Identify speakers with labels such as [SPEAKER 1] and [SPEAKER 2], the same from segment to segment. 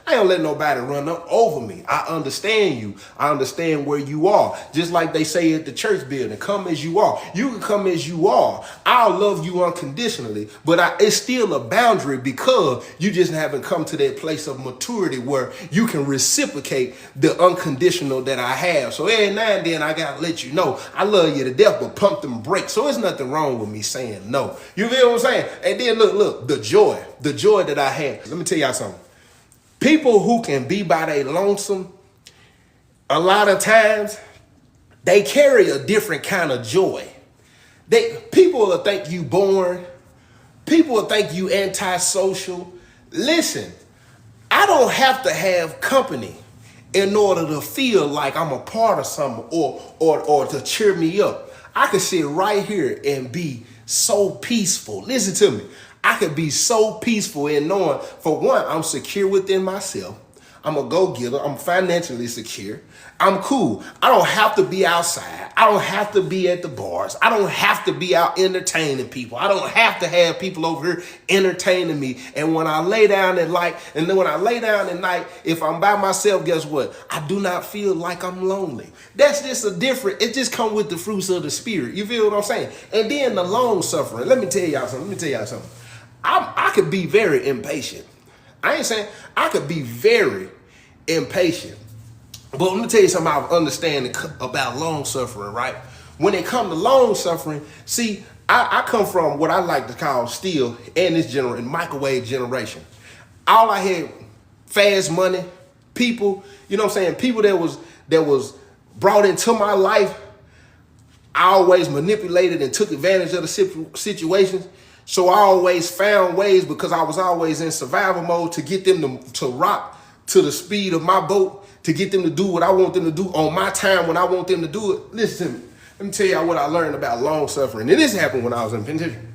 [SPEAKER 1] I don't let nobody run up over me. I understand you. I understand where you are. Just like they say at the church building, come as you are. You can come as you are. I'll love you unconditionally, but it's still a boundary because you just haven't come to that place of maturity where you can reciprocate the unconditional that I have. So every now and then I got to let you know I love you to death, but pump them brakes. So it's nothing wrong with me saying no. You feel what I'm saying? And then look, the joy that I had. Let me tell y'all something. People who can be by their lonesome, a lot of times, they carry a different kind of joy. People will think you boring. People will think you antisocial. Listen, I don't have to have company in order to feel like I'm a part of something or to cheer me up. I can sit right here and be so peaceful. Listen to me. I could be so peaceful in knowing, for one, I'm secure within myself. I'm a go-getter. I'm financially secure. I'm cool. I don't have to be outside. I don't have to be at the bars. I don't have to be out entertaining people. I don't have to have people over here entertaining me. And when I lay down at night, if I'm by myself, guess what? I do not feel like I'm lonely. That's just it just comes with the fruits of the spirit. You feel what I'm saying? And then the long suffering. Let me tell y'all something. I could be very impatient. I ain't saying I could be very impatient. But let me tell you something I understand about long suffering, right? When it comes to long suffering, see, I come from what I like to call still in this microwave generation. All I had fast money, people, you know what I'm saying? People that was brought into my life, I always manipulated and took advantage of the situations. So I always found ways, because I was always in survival mode, to get them to rock to the speed of my boat, to get them to do what I want them to do on my time when I want them to do it. Listen to me. Let me tell y'all what I learned about long suffering. And this happened when I was in penitentiary.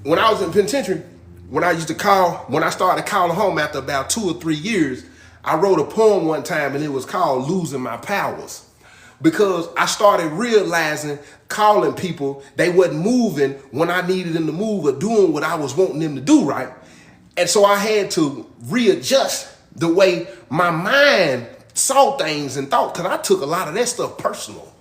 [SPEAKER 1] When I was in penitentiary, when I started calling home after about 2 or 3 years, I wrote a poem one time and it was called Losing My Powers. Because I started realizing calling people, they wasn't moving when I needed them to move or doing what I was wanting them to do, right? And so I had to readjust the way my mind saw things and thought, because I took a lot of that stuff personal.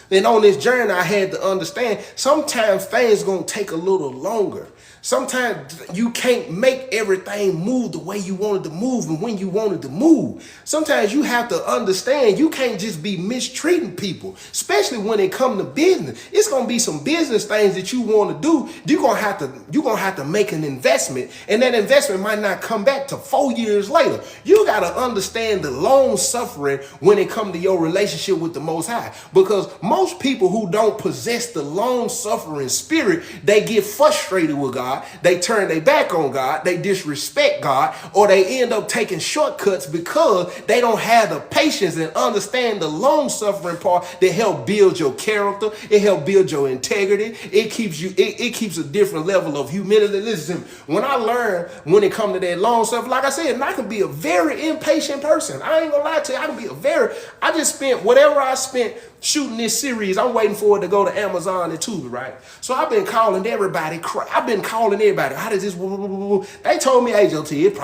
[SPEAKER 1] Then on this journey, I had to understand sometimes things gonna take a little longer. Sometimes you can't make everything move the way you wanted to move and when you wanted to move. Sometimes you have to understand you can't just be mistreating people, especially when it comes to business. It's gonna be some business things that you want to do. You're gonna have to make an investment, and that investment might not come back to 4 years later. You gotta understand the long suffering when it comes to your relationship with the Most High, because most people who don't possess the long suffering spirit, they get frustrated with God. They turn their back on God, they disrespect God, or they end up taking shortcuts because they don't have the patience and understand the long suffering part that help build your character. It help build your integrity. It keeps a different level of humility. Listen, when I learn when it comes to that long suffering, like I said, I can be a very impatient person. I ain't gonna lie to you. I just spent whatever I spent shooting this series. I'm waiting for it to go to Amazon and Tubi, right? So I've been calling everybody. How does this? They told me, hey, JT, it's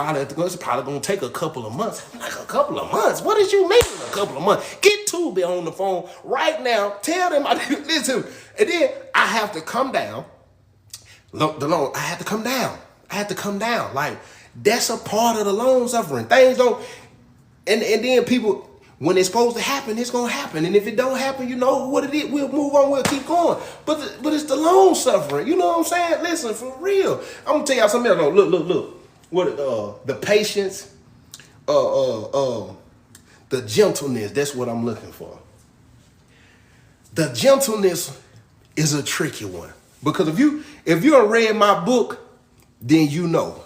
[SPEAKER 1] probably going to take a couple of months. I'm like, a couple of months? What did you mean a couple of months? Get Tubi on the phone right now. Tell them I didn't listen. And then I have to come down. I have to come down. Like, that's a part of the long suffering. Things don't. And then people, when it's supposed to happen, it's going to happen. And if it don't happen, you know what it is. We'll move on. We'll keep going. But it's the long suffering. You know what I'm saying? Listen, for real. I'm going to tell y'all something else. Look. What the patience, the gentleness. That's what I'm looking for. The gentleness is a tricky one. Because if you have read my book, then you know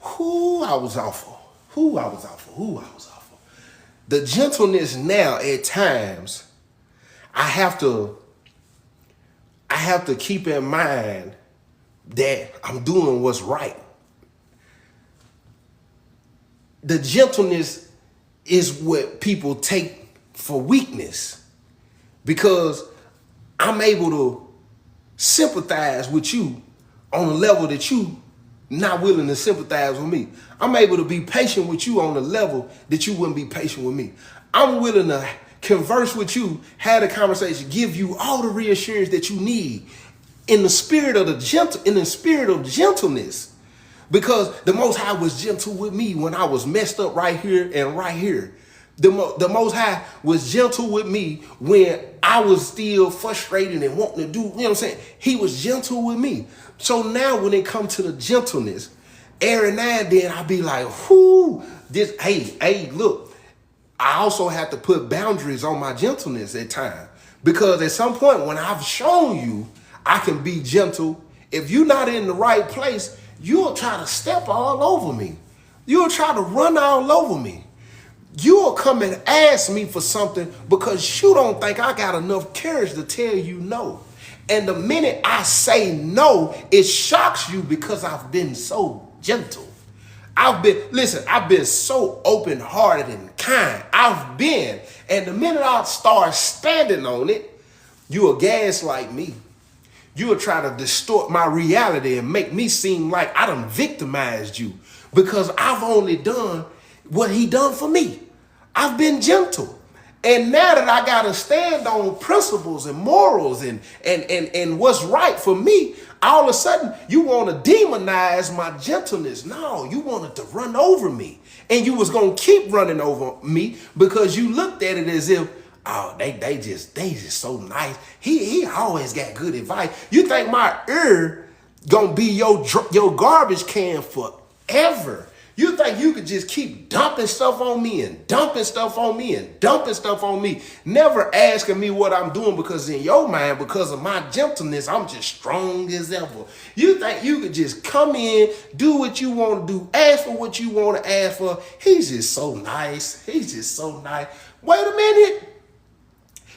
[SPEAKER 1] who I was awful. The gentleness now, at times, I have to keep in mind that I'm doing what's right. The gentleness is what people take for weakness, because I'm able to sympathize with you on a level that you not willing to sympathize with me. I'm able to be patient with you on a level that you wouldn't be patient with me. I'm willing to converse with you, have a conversation, give you all the reassurance that you need in the spirit of gentleness. Because the Most High was gentle with me when I was messed up right here and right here. The Most High was gentle with me when I was still frustrated and wanting to do, you know what I'm saying? He was gentle with me. So now when it comes to the gentleness, every now and then I'll be like, whoo, hey, look, I also have to put boundaries on my gentleness at times. Because at some point when I've shown you I can be gentle, if you're not in the right place, you'll try to step all over me. You'll try to run all over me. You'll come and ask me for something because you don't think I got enough courage to tell you no. And the minute I say no, it shocks you because I've been so gentle. I've been so open-hearted and kind. And the minute I start standing on it, you'll gaslight me. You'll try to distort my reality and make me seem like I done victimized you because I've only done what he done for me. I've been gentle. And now that I got to stand on principles and morals and what's right for me, all of a sudden you want to demonize my gentleness. No, you wanted to run over me. And you was going to keep running over me because you looked at it as if, oh, they just so nice. He always got good advice. You think my ear gonna be your garbage can forever? You think you could just keep dumping stuff on me and dumping stuff on me and dumping stuff on me, never asking me what I'm doing because in your mind, because of my gentleness, I'm just strong as ever. You think you could just come in, do what you want to do, ask for what you want to ask for. He's just so nice. He's just so nice. Wait a minute.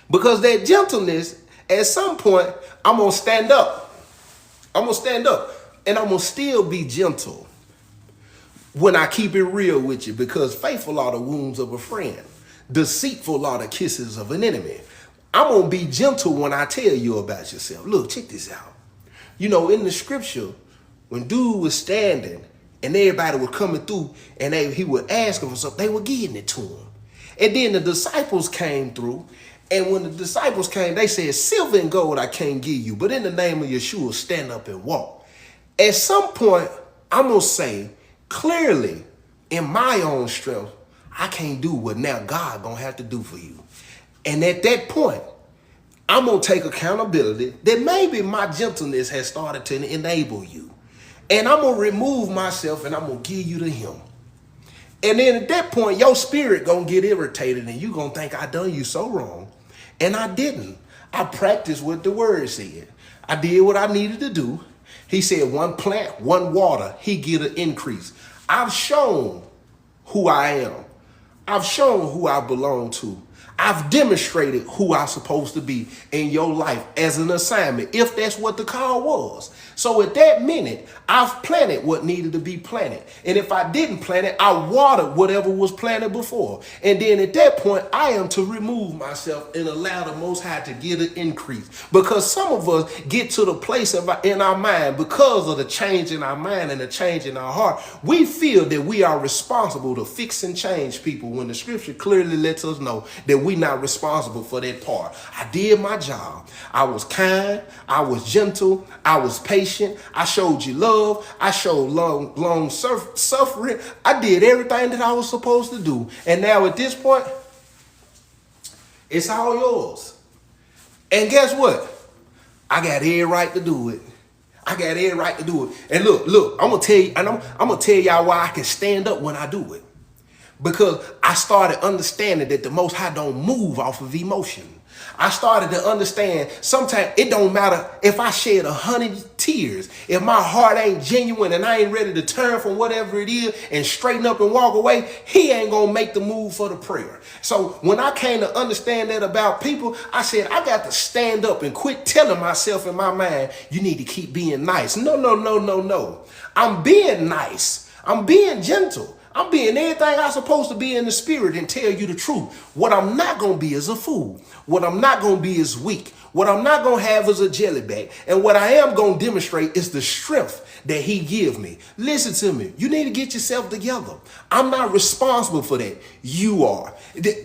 [SPEAKER 1] Because that gentleness, at some point, I'm going to stand up. I'm going to stand up. And I'm going to still be gentle when I keep it real with you. Because faithful are the wounds of a friend. Deceitful are the kisses of an enemy. I'm going to be gentle when I tell you about yourself. Look, check this out. You know, in the scripture, when dude was standing and everybody was coming through and he would ask him for something, they were giving it to him. And then the disciples came through. And when the disciples came, they said, silver and gold I can't give you, but in the name of Yeshua, stand up and walk. At some point, I'm going to say clearly, in my own strength, I can't do what now God going to have to do for you. And at that point, I'm going to take accountability that maybe my gentleness has started to enable you. And I'm going to remove myself and I'm going to give you to him. And then at that point, your spirit going to get irritated and you going to think I done you so wrong. And I didn't. I practiced what the word said. I did what I needed to do. He said, one plant, one water, he get an increase. I've shown who I am. I've shown who I belong to. I've demonstrated who I'm supposed to be in your life as an assignment, if that's what the call was. So at that minute, I've planted what needed to be planted. And if I didn't plant it, I watered whatever was planted before. And then at that point, I am to remove myself and allow the Most High to get an increase. Because some of us get to the place in our mind, because of the change in our mind and the change in our heart, we feel that we are responsible to fix and change people when the scripture clearly lets us know that we're not responsible for that part. I did my job. I was kind. I was gentle. I was patient. I showed you love. I showed long suffering. I did everything that I was supposed to do. And now at this point, it's all yours. And guess what? I got every right to do it. I got every right to do it. And look, I'm gonna tell you, and I'm gonna tell y'all why I can stand up when I do it. Because I started understanding that the Most High don't move off of emotion. I started to understand sometimes it don't matter if I shed 100 tears. If my heart ain't genuine and I ain't ready to turn from whatever it is and straighten up and walk away, he ain't going to make the move for the prayer. So when I came to understand that about people, I said, I got to stand up and quit telling myself in my mind, you need to keep being nice. No. I'm being nice. I'm being gentle. I'm being everything I'm supposed to be in the spirit and tell you the truth. What I'm not going to be is a fool. What I'm not going to be is weak. What I'm not going to have is a jellyback. And what I am going to demonstrate is the strength that he give me. Listen to me. You need to get yourself together. I'm not responsible for that. You are.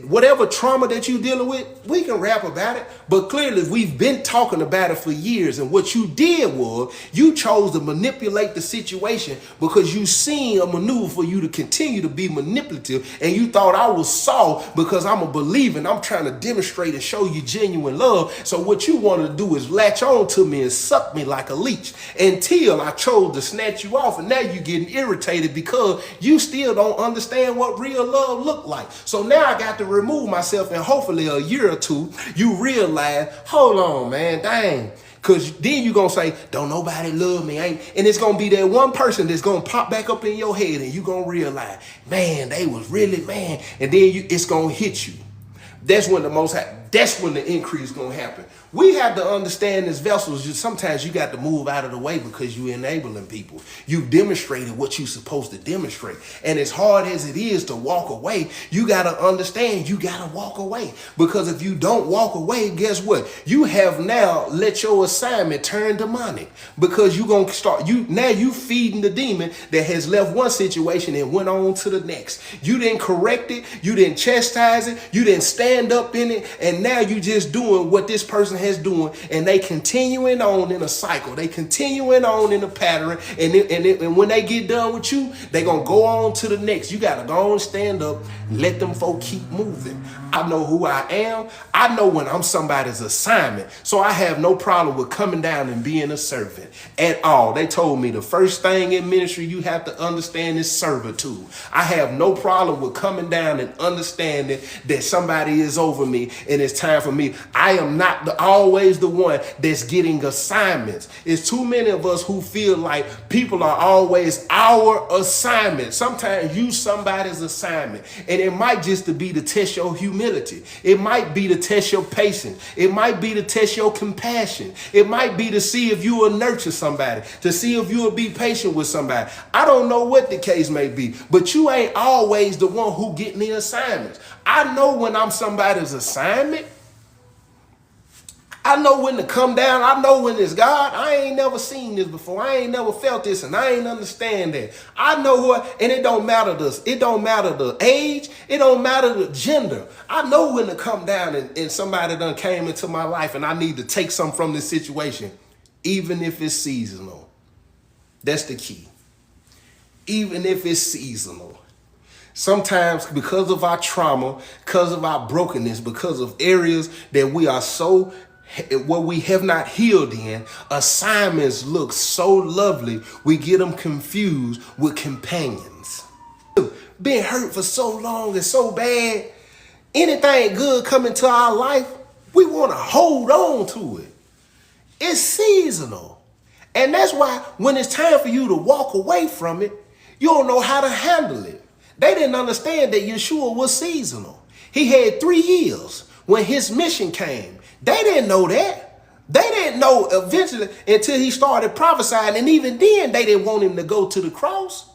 [SPEAKER 1] Whatever trauma that you're dealing with, we can rap about it. But clearly, we've been talking about it for years. And what you did was you chose to manipulate the situation because you seen a maneuver for you to continue to be manipulative. And you thought I was soft because I'm a believer and I'm trying to demonstrate and show you genuine love. So what you wanted to do is latch on to me and suck me like a leech until I chose to snatch you off, and now you're getting irritated because you still don't understand what real love look like. So now I got to remove myself, and hopefully a year or two you realize, hold on, man, dang. Because then you're going to say, don't nobody love me. And it's going to be that one person that's going to pop back up in your head, and you're going to realize, man, they was really, man. And then it's going to hit you. That's when the increase is going to happen. We have to understand as vessels, sometimes you got to move out of the way because you're enabling people. You've demonstrated what you're supposed to demonstrate. And as hard as it is to walk away, you got to understand you got to walk away. Because if you don't walk away, guess what? You have now let your assignment turn demonic. Because you're going to start, now you feeding the demon that has left one situation and went on to the next. You didn't correct it. You didn't chastise it. You didn't stand up in it. And now you just doing what this person has doing, and they continuing on in a cycle. They continuing on in a pattern, and when they get done with you, they gonna go on to the next. You gotta go and stand up and let them folk keep moving. I know who I am. I know when I'm somebody's assignment, so I have no problem with coming down and being a servant at all. They told me the first thing in ministry you have to understand is servitude. I have no problem with coming down and understanding that somebody is over me and it's time for me. I am not always the one that's getting assignments. It's too many of us who feel like people are always our assignment. Sometimes you somebody's assignment, and it might just to be to test your humility. It might be to test your patience. It might be to test your compassion. It might be to see if you will nurture somebody, to see if you will be patient with somebody. I don't know what the case may be, but you ain't always the one who getting the assignments. I know when I'm somebody's assignment. I know when to come down. I know when it's God. I ain't never seen this before. I ain't never felt this, and I ain't understand that. I know what, and it don't matter it don't matter the age. It don't matter the gender. I know when to come down and somebody done came into my life and I need to take something from this situation, even if it's seasonal. That's the key. Even if it's seasonal. Sometimes because of our trauma, because of our brokenness, because of areas that we are so what we have not healed in, assignments look so lovely, we get them confused with companions. Been hurt for so long and so bad, anything good coming to our life, we want to hold on to it. It's seasonal. And that's why when it's time for you to walk away from it, you don't know how to handle it. They didn't understand that Yeshua was seasonal. He had 3 years when his mission came. They didn't know that. They didn't know eventually until he started prophesying. And even then, they didn't want him to go to the cross.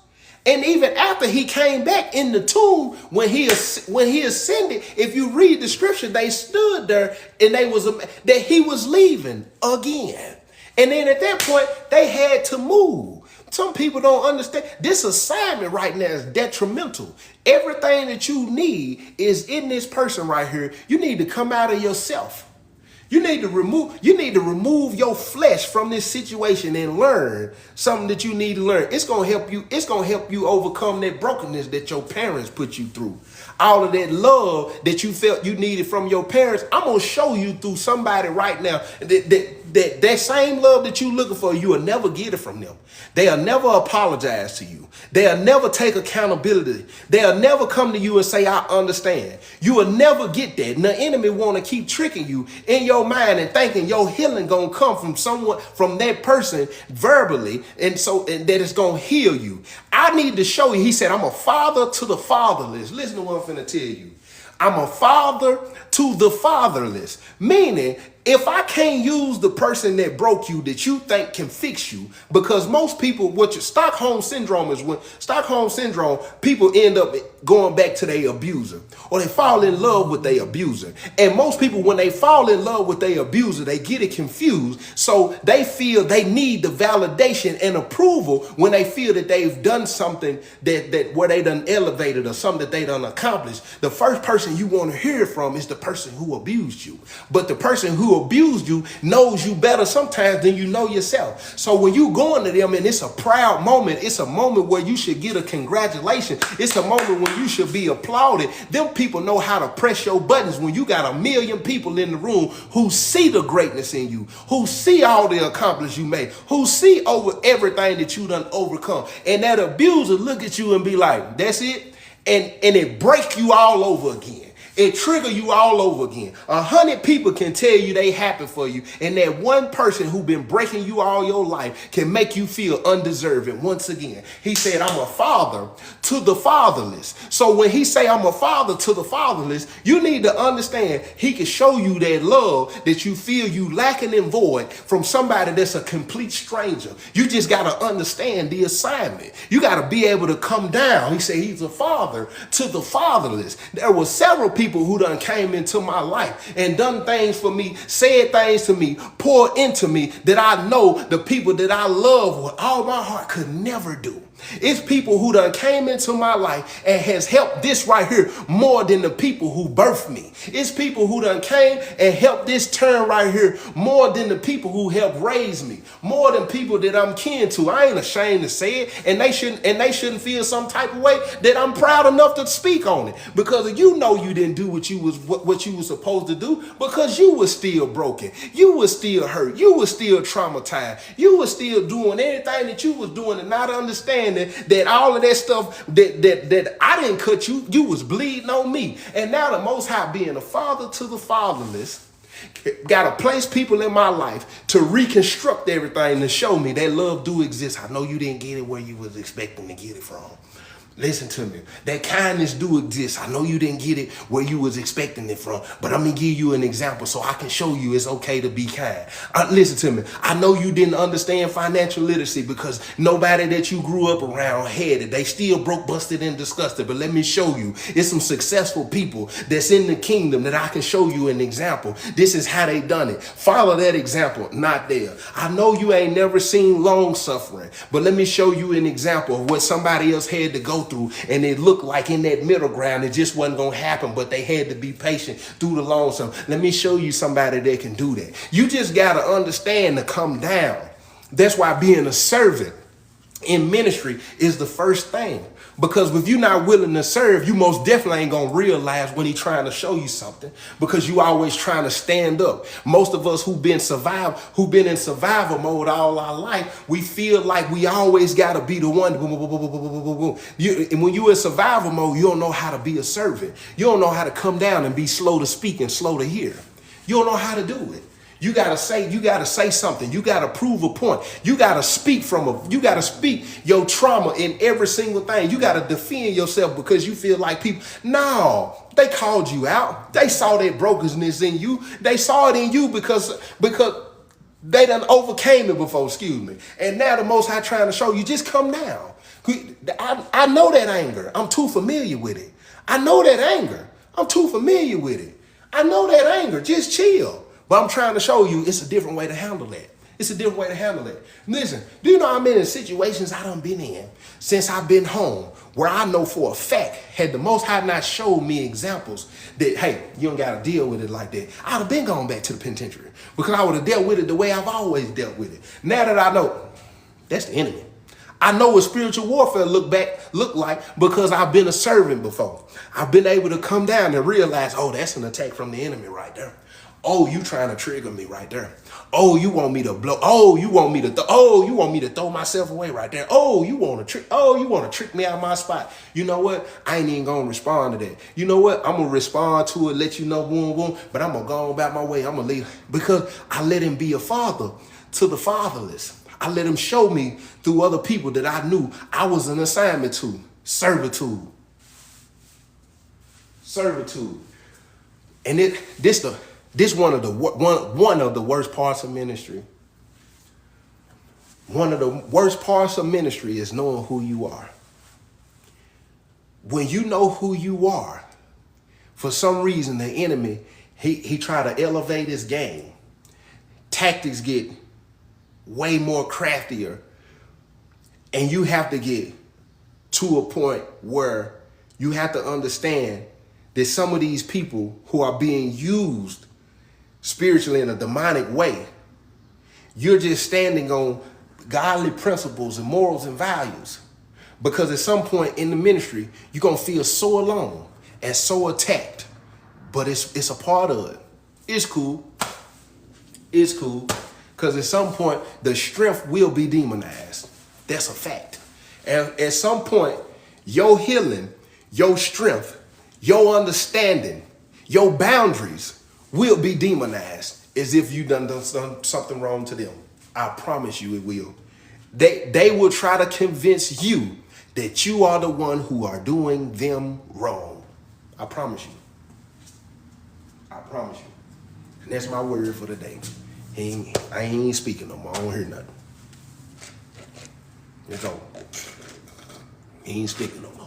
[SPEAKER 1] And even after he came back in the tomb, when he ascended, if you read the scripture, they stood there and that he was leaving again. And then at that point, they had to move. Some people don't understand. This assignment right now is detrimental. Everything that you need is in this person right here. You need to come out of yourself. You need to remove your flesh from this situation and learn something that you need to learn. It's going to help you overcome that brokenness that your parents put you through. All of that love that you felt you needed from your parents, I'm going to show you through somebody right now that same love that you looking for, you will never get it from them. They'll never apologize to you. They'll never take accountability. They'll never come to you and say, I understand. You will never get that. And the enemy want to keep tricking you in your mind and thinking your healing going to come from someone, from that person verbally. And that it's going to heal you. I need to show you. He said, I'm a father to the fatherless. Listen to what I'm finna tell you. I'm a father to the fatherless. Meaning, if I can't use the person that broke you that you think can fix you, because most people, what your Stockholm syndrome is, when Stockholm syndrome, people end up going back to their abuser, or they fall in love with their abuser. And most people, when they fall in love with their abuser, they get it confused. So they feel they need the validation and approval when they feel that they've done something that where they done elevated, or something that they done accomplished. The first person you want to hear from is the person who abused you. But the person who abused you knows you better sometimes than you know yourself. So when you going to them and it's a proud moment, it's a moment where you should get a congratulation. It's a moment when you should be applauded. Them people know how to press your buttons when you got a million people in the room who see the greatness in you, who see all the accomplishments you made, who see over everything that you done overcome. And that abuser look at you and be like, that's it? And it break you all over again. It trigger you all over again. 100 people can tell you they happy for you, and that one person who been breaking you all your life can make you feel undeserving once again. He said, I'm a father to the fatherless. So when he say I'm a father to the fatherless, you need to understand he can show you that love that you feel you lacking and void from somebody that's a complete stranger. You just got to understand the assignment. You got to be able to come down. He said he's a father to the fatherless. There were several people who done came into my life and done things for me, said things to me, poured into me that I know the people that I love with all my heart could never do. It's people who done came into my life and has helped this right here more than the people who birthed me. It's people who done came and helped this turn right here more than the people who helped raise me, more than people that I'm kin to. I ain't ashamed to say it, and they shouldn't feel some type of way that I'm proud enough to speak on it, because you know you didn't do what you was supposed to do, because you was still broken, you was still hurt, you was still traumatized, you was still doing anything that you was doing and not understanding that all of that stuff that I didn't cut you, you was bleeding on me. And now the Most High, being a father to the fatherless, got to place people in my life to reconstruct everything, to show me that love do exist. I know you didn't get it where you was expecting to get it from. Listen to me. That kindness do exist. I know you didn't get it where you was expecting it from, but I'm going to give you an example so I can show you it's okay to be kind. Listen to me. I know you didn't understand financial literacy because nobody that you grew up around had it. They still broke, busted, and disgusted. But let me show you. It's some successful people that's in the kingdom that I can show you an example. This is how they done it. Follow that example. Not there. I know you ain't never seen long suffering, but let me show you an example of what somebody else had to go through, and it looked like in that middle ground it just wasn't gonna happen, but they had to be patient through the long suffering. Let me show you somebody that can do that. You just got to understand to come down. That's why being a servant in ministry is the first thing, because if you're not willing to serve, you most definitely ain't gonna realize when he's trying to show you something, because you always trying to stand up. Most of us who've been in survival mode all our life, we feel like we always got to be the one. And when you're in survival mode, you don't know how to be a servant. You don't know how to come down and be slow to speak and slow to hear. You don't know how to do it. You gotta say something. You gotta prove a point. You gotta speak your trauma in every single thing. You gotta defend yourself because you feel like people. No, they called you out. They saw that brokenness in you. They saw it in you because they done overcame it before, excuse me. And now the Most High trying to show you, just come down. I know that anger. I'm too familiar with it. I know that anger. I'm too familiar with it. I know that anger. Just chill. But I'm trying to show you it's a different way to handle that. It's a different way to handle it. Listen, do you know how many situations I done been in since I've been home where I know for a fact, had the Most High not showed me examples that, hey, you don't got to deal with it like that, I'd have been going back to the penitentiary, because I would have dealt with it the way I've always dealt with it. Now that I know, that's the enemy. I know what spiritual warfare look like because I've been a servant before. I've been able to come down and realize, oh, that's an attack from the enemy right there. Oh, you trying to trigger me right there. Oh, you want me to blow. Oh, you want me to throw myself away right there. Oh, you want to trick me out of my spot. You know what? I ain't even going to respond to that. You know what? I'm going to respond to it, let you know, boom, boom, but I'm going to go about my way. I'm going to leave, because I let him be a father to the fatherless. I let him show me through other people that I knew I was an assignment to. Servitude. And this one of the worst parts of ministry. One of the worst parts of ministry is knowing who you are. When you know who you are, for some reason the enemy, he try to elevate his game. Tactics get way more craftier, and you have to get to a point where you have to understand that some of these people who are being used spiritually in a demonic way, you're just standing on godly principles and morals and values. Because at some point in the ministry, you're going to feel so alone and so attacked. But it's a part of it. It's cool. It's cool. Because at some point, the strength will be demonized. That's a fact. And at some point, your healing, your strength, your understanding, your boundaries will be demonized as if you done something wrong to them. I promise you it will. They will try to convince you that you are the one who are doing them wrong. I promise you. I promise you. And that's my word for the day. I ain't speaking no more. I don't hear nothing. It's over. He ain't speaking no more.